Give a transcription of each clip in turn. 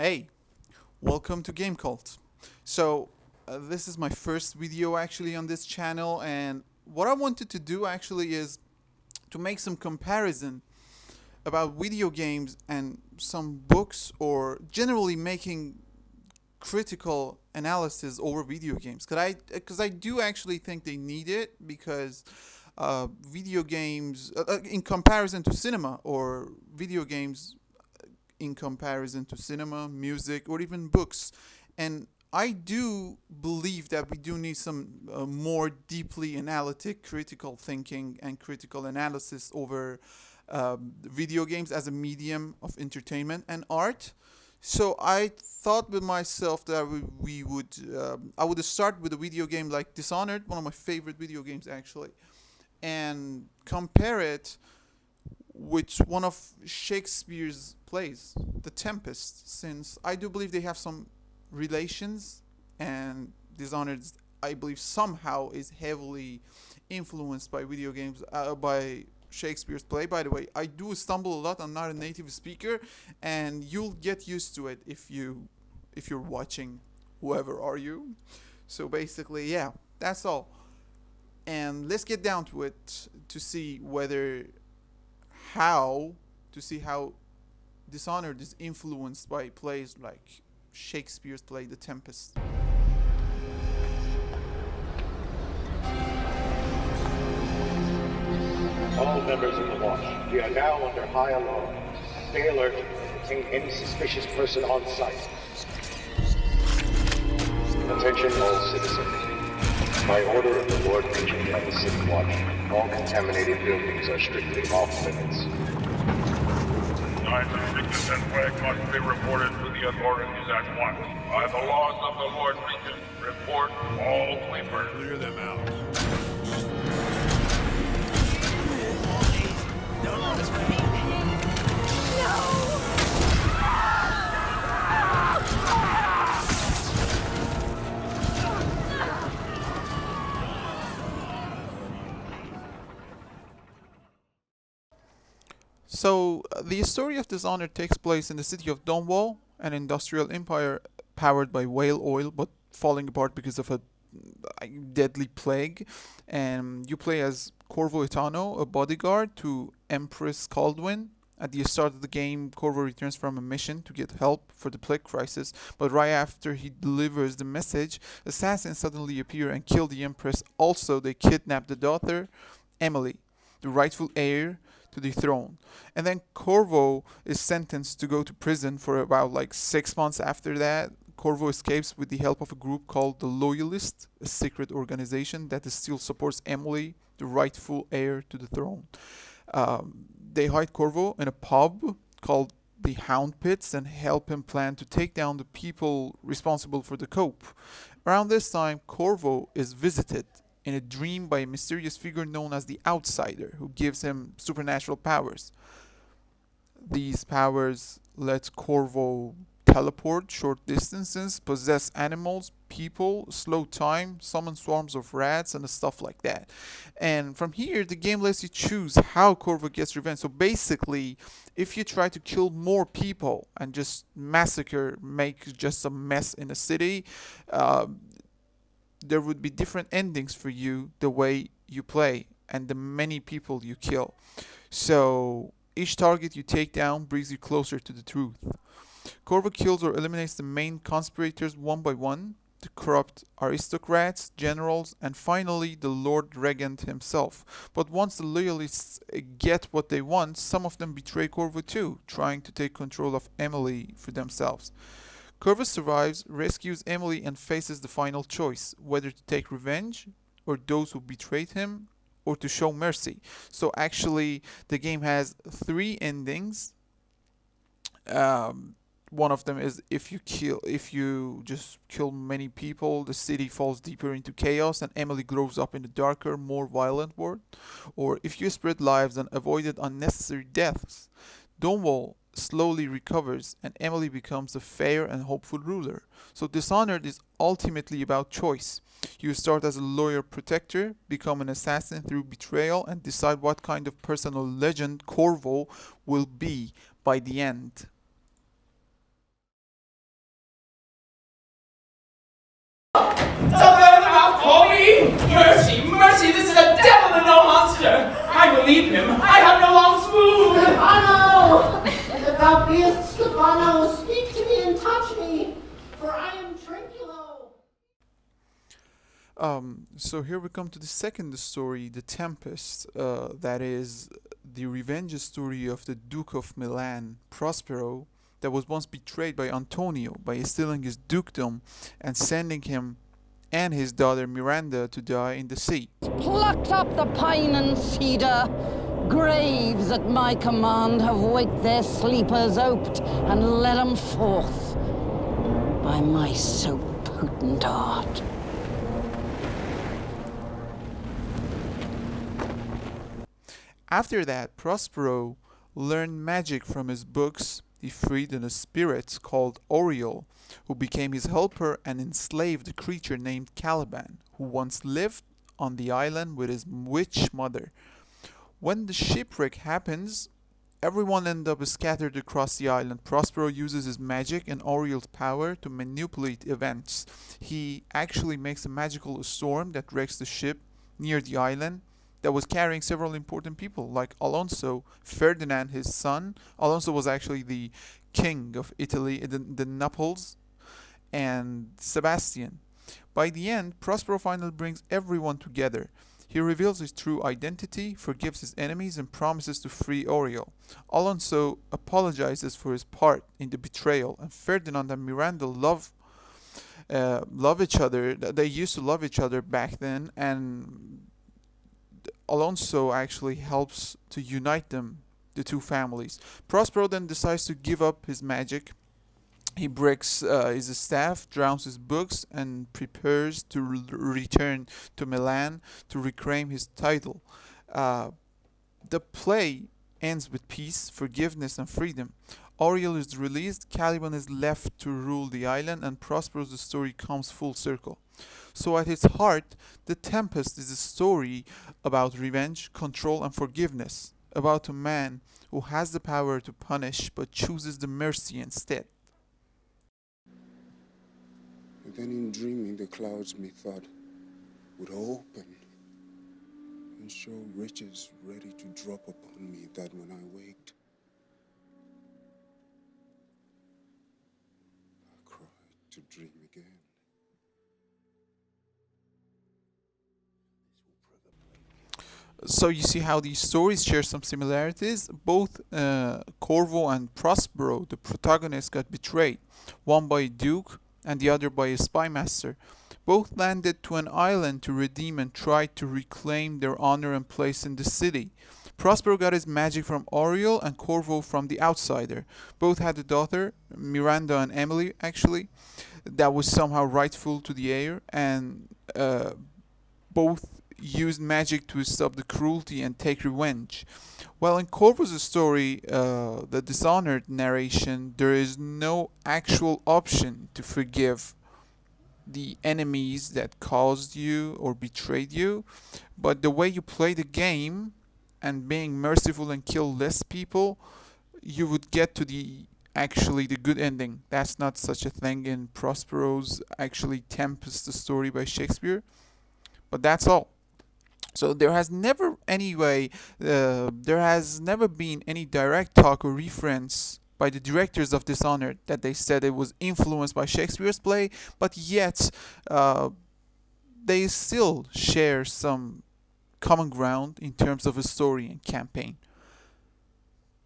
Hey, welcome to Game Cult. This is my first video actually on this channel, and what I wanted to do actually is to make some comparison about video games and some books, or generally making critical analysis over video games. Because I do actually think they need it, because video games, in comparison to cinema, or video games in comparison to cinema, music, or even books. And I do believe that we do need some more deeply analytic, critical thinking and critical analysis over video games as a medium of entertainment and art. So I thought with myself that I would start with a video game like Dishonored, one of my favorite video games actually, and compare it with one of Shakespeare's plays, The Tempest, since I do believe they have some relations, and Dishonored, I believe, somehow is heavily influenced by video games, by Shakespeare's play. By the way, I do stumble a lot. I'm not a native speaker, and you'll get used to it if you're watching. Whoever are you? So basically, yeah, that's all. And let's get down to it to see how Dishonored is influenced by plays like Shakespeare's play The Tempest. All members of the watch, we are now under high alarm. Stay alert and detain any suspicious person on site. Attention all citizens. By order of the Lord Regent of the City Watch, all contaminated buildings are strictly off limits. Signs of sickness and plague must be reported to the authorities at once. By the laws of the Lord Regent, report all sleepers. Clear them out. Don't let us be. No! The story of Dishonored takes place in the city of Donwall, an industrial empire powered by whale oil but falling apart because of a deadly plague. And you play as Corvo Itano, a bodyguard to Empress Caldwin. At the start of the game, Corvo returns from a mission to get help for the plague crisis, but right after he delivers the message, assassins suddenly appear and kill the Empress. Also, they kidnap the daughter, Emily, the rightful heir to the throne. And then Corvo is sentenced to go to prison for about 6 months after that. Corvo escapes with the help of a group called the Loyalists, a secret organization that still supports Emily, the rightful heir to the throne. They hide Corvo in a pub called the Hound Pits and help him plan to take down the people responsible for the coup. Around this time, Corvo is visited in a dream by a mysterious figure known as the Outsider, who gives him supernatural powers. These powers let Corvo teleport short distances, possess animals, people, slow time, summon swarms of rats, and stuff like that. And from here, the game lets you choose how Corvo gets revenge. So basically, if you try to kill more people and just massacre, make just a mess in a city, there would be different endings for you the way you play and the many people you kill. So each target you take down brings you closer to the truth. Corvo kills or eliminates the main conspirators one by one, the corrupt aristocrats, generals, and finally the Lord Regent himself. But once the loyalists get what they want, some of them betray Corvo too, trying to take control of Emily for themselves. Corvo survives, rescues Emily, and faces the final choice, whether to take revenge, or those who betrayed him, or to show mercy. So actually, the game has 3 endings. One of them is if you just kill many people, the city falls deeper into chaos and Emily grows up in a darker, more violent world. Or if you spread lives and avoided unnecessary deaths, Donwall slowly recovers and Emily becomes a fair and hopeful ruler. So Dishonored is ultimately about choice. You start as a loyal protector, become an assassin through betrayal, and decide what kind of personal legend Corvo will be by the end. me! Mercy, mercy, this is a devil and no monster! I believe him. I have no lost move! Stefano! If thou beest, Stefano, speak to me and touch me, for I am Trinculo. So here we come to the second story, The Tempest. That is the revenge story of the Duke of Milan, Prospero, that was once betrayed by Antonio by stealing his dukedom and sending him and his daughter Miranda to die in the sea. Plucked up the pine and cedar. Graves at my command have waked their sleepers oped and led 'em forth by my so potent art. After that, Prospero learned magic from his books. He freed a spirit called Oriole, who became his helper and enslaved a creature named Caliban, who once lived on the island with his witch mother. When the shipwreck happens, everyone ends up scattered across the island. Prospero uses his magic and Oriole's power to manipulate events. He actually makes a magical storm that wrecks the ship near the island that was carrying several important people, like Alonso, Ferdinand, his son. Alonso was actually the king of Italy, the Naples, and Sebastian. By the end, Prospero finally brings everyone together. He reveals his true identity, forgives his enemies, and promises to free Oriole. Alonso apologizes for his part in the betrayal, and Ferdinand and Miranda love each other. They used to love each other back then, and Alonso actually helps to unite them, the two families. Prospero then decides to give up his magic. He breaks his staff, drowns his books, and prepares to return to Milan to reclaim his title. The play ends with peace, forgiveness, and freedom. Oriole is released, Caliban is left to rule the island, and Prospero's story comes full circle. So at its heart, The Tempest is a story about revenge, control, and forgiveness, about a man who has the power to punish but chooses the mercy instead. And then in dreaming, the clouds methought would open and show riches ready to drop upon me, that when I waked, I cried to dream again. So you see how these stories share some similarities. Both Corvo and Prospero, the protagonists, got betrayed, one by a duke and the other by a spy master. Both landed to an island to redeem and tried to reclaim their honor and place in the city. Prospero got his magic from Oriole and Corvo from the outsider. Both had a daughter, Miranda and Emily actually, that was somehow rightful to the heir, and both used magic to stop the cruelty and take revenge. Well, in Corvo's story, the Dishonored narration, there is no actual option to forgive the enemies that caused you or betrayed you, but the way you play the game and being merciful and kill less people, you would get to the good ending. That's not such a thing in Prospero's actually Tempest, the story by Shakespeare, but that's all. So there has never been any direct talk or reference by the directors of Dishonored that they said it was influenced by Shakespeare's play, but yet they still share some common ground in terms of a story and campaign.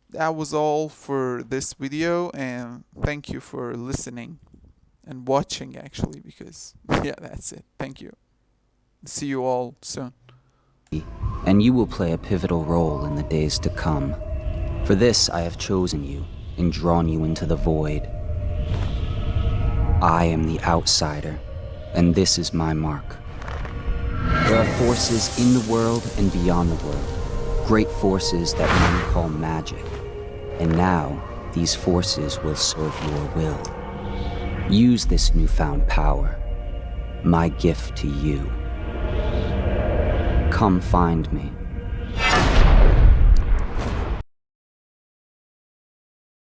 That was all for this video, and thank you for listening and watching actually, because yeah, that's it. Thank you. See you all soon. And you will play a pivotal role in the days to come. For this I have chosen you and drawn you into the void. I am the outsider, and this is my mark. There are forces in the world and beyond the world, great forces that men call magic. And now, these forces will serve your will. Use this newfound power, my gift to you. Come find me.